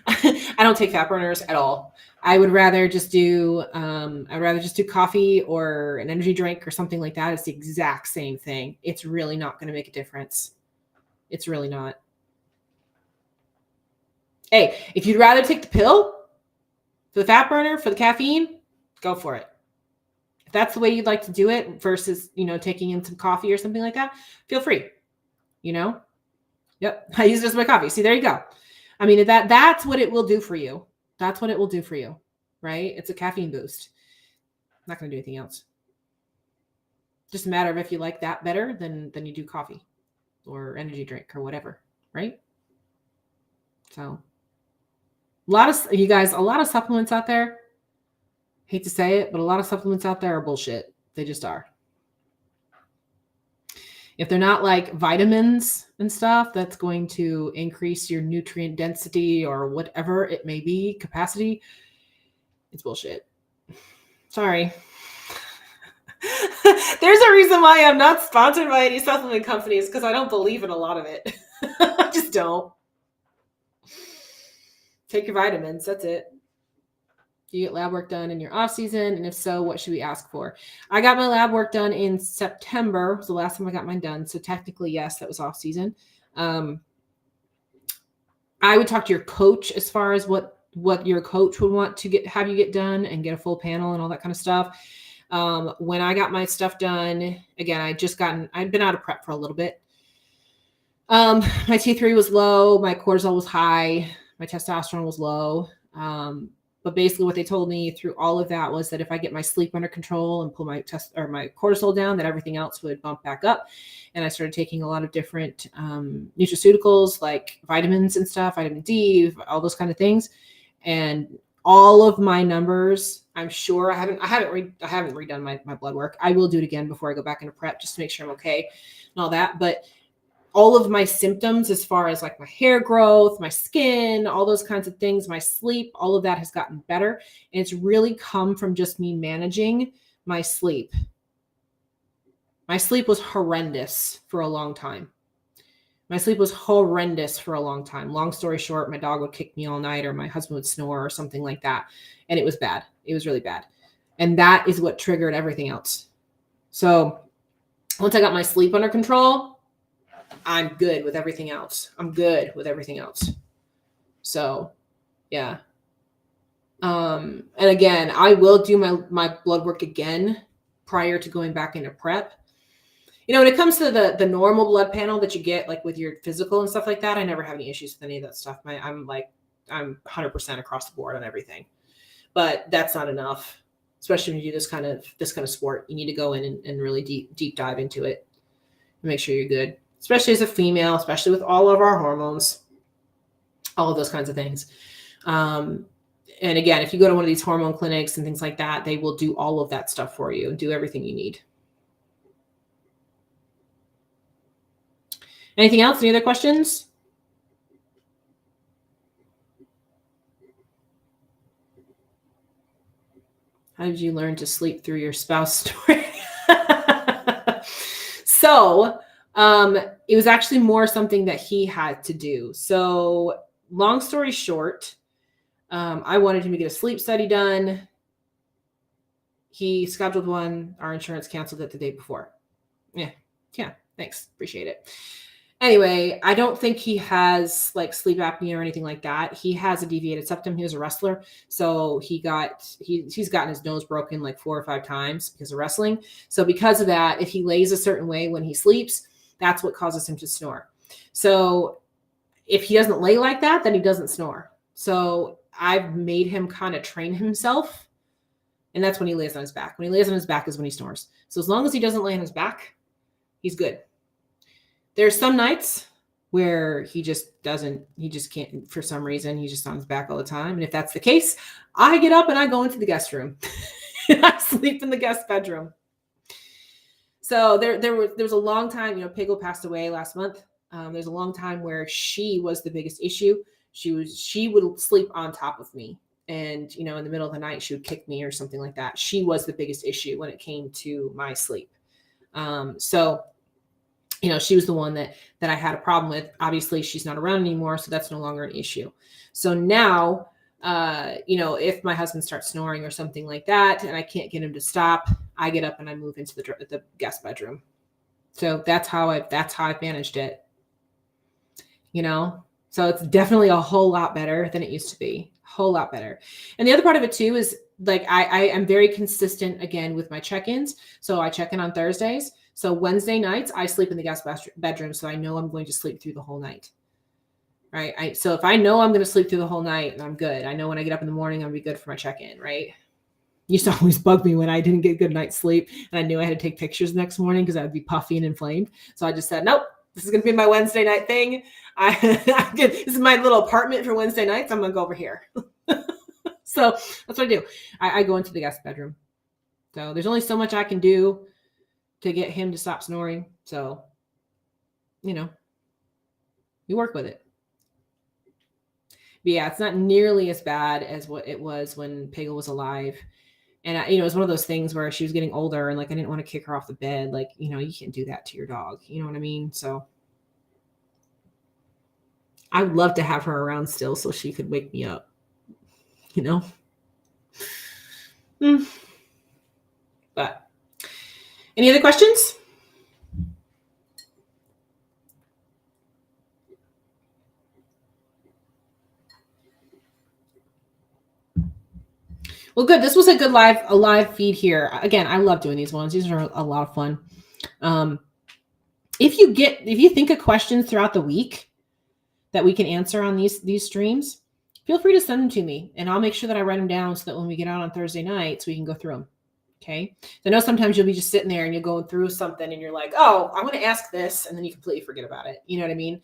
I don't take fat burners at all. I would rather just do coffee or an energy drink or something like that. It's the exact same thing. It's really not going to make a difference. It's really not. Hey, if you'd rather take the pill for the fat burner, for the caffeine, go for it. If that's the way you'd like to do it versus, taking in some coffee or something like that, feel free. Yep. I use it as my coffee. See, there you go. I mean, that's what it will do for you. That's what it will do for you, right? It's a caffeine boost. I'm not going to do anything else. Just a matter of if you like that better than you do coffee or energy drink or whatever, right? So a lot of supplements out there, hate to say it, but a lot of supplements out there are bullshit. They just are. If they're not like vitamins and stuff, that's going to increase your nutrient density or whatever it may be, capacity, it's bullshit. Sorry. There's a reason why I'm not sponsored by any supplement companies, because I don't believe in a lot of it. I just don't. Take your vitamins. That's it. Do you get lab work done in your off season? And if so, what should we ask for? I got my lab work done in September. It was the last time I got mine done. So technically, yes, that was off season. I would talk to your coach as far as what your coach would want to have you get done and get a full panel and all that kind of stuff. When I got my stuff done, again, I'd been out of prep for a little bit. My T3 was low. My cortisol was high. My testosterone was low. But basically what they told me through all of that was that if I get my sleep under control and pull my cortisol down, that everything else would bump back up. And I started taking a lot of different nutraceuticals like vitamins and stuff, vitamin D, all those kind of things. And all of my numbers, I'm sure I haven't redone my blood work. I will do it again before I go back into prep just to make sure I'm okay and all that. But all of my symptoms, as far as like my hair growth, my skin, all those kinds of things, my sleep, all of that has gotten better. And it's really come from just me managing my sleep. My sleep was horrendous for a long time. Long story short, my dog would kick me all night, or my husband would snore or something like that. And it was bad. It was really bad. And that is what triggered everything else. So once I got my sleep under control, I'm good with everything else. So, yeah. And again, I will do my blood work again prior to going back into prep. When it comes to the normal blood panel that you get, like with your physical and stuff like that, I never have any issues with any of that stuff. I'm 100% across the board on everything. But that's not enough, especially when you do this kind of sport. You need to go in and really deep dive into it and make sure you're good. Especially as a female, especially with all of our hormones, all of those kinds of things. And again, if you go to one of these hormone clinics and things like that, they will do all of that stuff for you and do everything you need. Anything else? Any other questions? How did you learn to sleep through your spouse story? So, it was actually more something that he had to do. So long story short, I wanted him to get a sleep study done. He scheduled one. Our insurance canceled it the day before. Yeah. Thanks. Appreciate it. Anyway, I don't think he has like sleep apnea or anything like that. He has a deviated septum. He was a wrestler. So he's gotten his nose broken like 4 or 5 times because of wrestling. So because of that, if he lays a certain way when he sleeps, that's what causes him to snore. So if he doesn't lay like that, then he doesn't snore. So I've made him kind of train himself. And that's when he lays on his back. When he lays on his back is when he snores. So as long as he doesn't lay on his back, he's good. There's some nights where he just can't, for some reason, he's just on his back all the time. And if that's the case, I get up and I go into the guest room. I sleep in the guest bedroom. So there was a long time, Piggle passed away last month. There's a long time where she was the biggest issue. She would sleep on top of me. And, in the middle of the night, she would kick me or something like that. She was the biggest issue when it came to my sleep. So, she was the one that I had a problem with. Obviously, she's not around anymore, so that's no longer an issue. So now, if my husband starts snoring or something like that, and I can't get him to stop, I get up and I move into the guest bedroom. So that's how I've managed it. So it's definitely a whole lot better than it used to be. A whole lot better. And the other part of it too is like I am very consistent again with my check-ins. So I check in on Thursdays. So Wednesday nights I sleep in the guest bedroom, so I know I'm going to sleep through the whole night. Right? So if I know I'm going to sleep through the whole night, I'm good. I know when I get up in the morning, I'm going to be good for my check-in, right? Used to always bug me when I didn't get good night's sleep and I knew I had to take pictures the next morning because I would be puffy and inflamed. So I just said, nope, this is going to be my Wednesday night thing. This is my little apartment for Wednesday nights. I'm going to go over here. So that's what I do. I go into the guest bedroom. So there's only so much I can do to get him to stop snoring. So, we work with it. But yeah, it's not nearly as bad as what it was when Piggle was alive. And, it was one of those things where she was getting older and like, I didn't want to kick her off the bed. Like, you can't do that to your dog. You know what I mean? So I would love to have her around still so she could wake me up, But any other questions? Well, good. This was a good live feed here. Again, I love doing these ones. These are a lot of fun. If you think of questions throughout the week that we can answer on these streams, feel free to send them to me and I'll make sure that I write them down so that when we get out on Thursday nights, we can go through them. Okay. I know sometimes you'll be just sitting there and you're going through something and you're like, oh, I want to ask this. And then you completely forget about it. You know what I mean?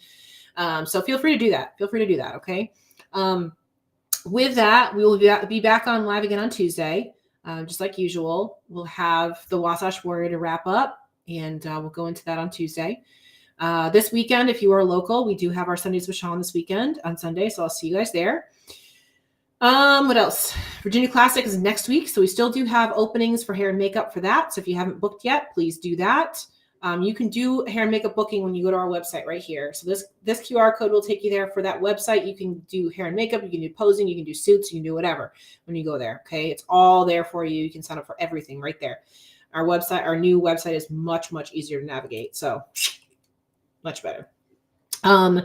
So feel free to do that. Okay. With that, we will be back on live again on Tuesday. Just like usual, we'll have the Wasatch Warrior to wrap up and we'll go into that on Tuesday. This weekend, if you are local, we do have our Sundays with Sean this weekend on Sunday. So I'll see you guys there. What else? Virginia Classic is next week. So we still do have openings for hair and makeup for that. So if you haven't booked yet, please do that. You can do hair and makeup booking when you go to our website right here. So this QR code will take you there for that website. You can do hair and makeup. You can do posing. You can do suits. You can do whatever when you go there. Okay. It's all there for you. You can sign up for everything right there. Our new website is much, much easier to navigate. So much better. I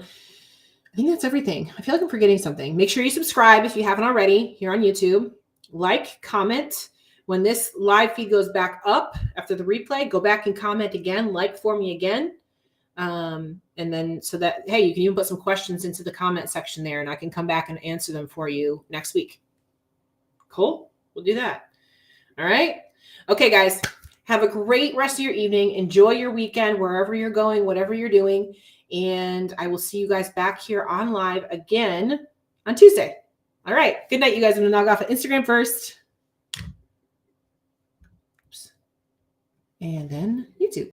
think that's everything. I feel like I'm forgetting something. Make sure you subscribe if you haven't already here on YouTube. Like, comment. When this live feed goes back up after the replay, go back and comment again, like for me again. And then so that, hey, you can even put some questions into the comment section there and I can come back and answer them for you next week. Cool. We'll do that. All right. Okay, guys, have a great rest of your evening. Enjoy your weekend, wherever you're going, whatever you're doing. And I will see you guys back here on live again on Tuesday. All right. Good night, you guys. I'm going to log off of Instagram first. And then YouTube.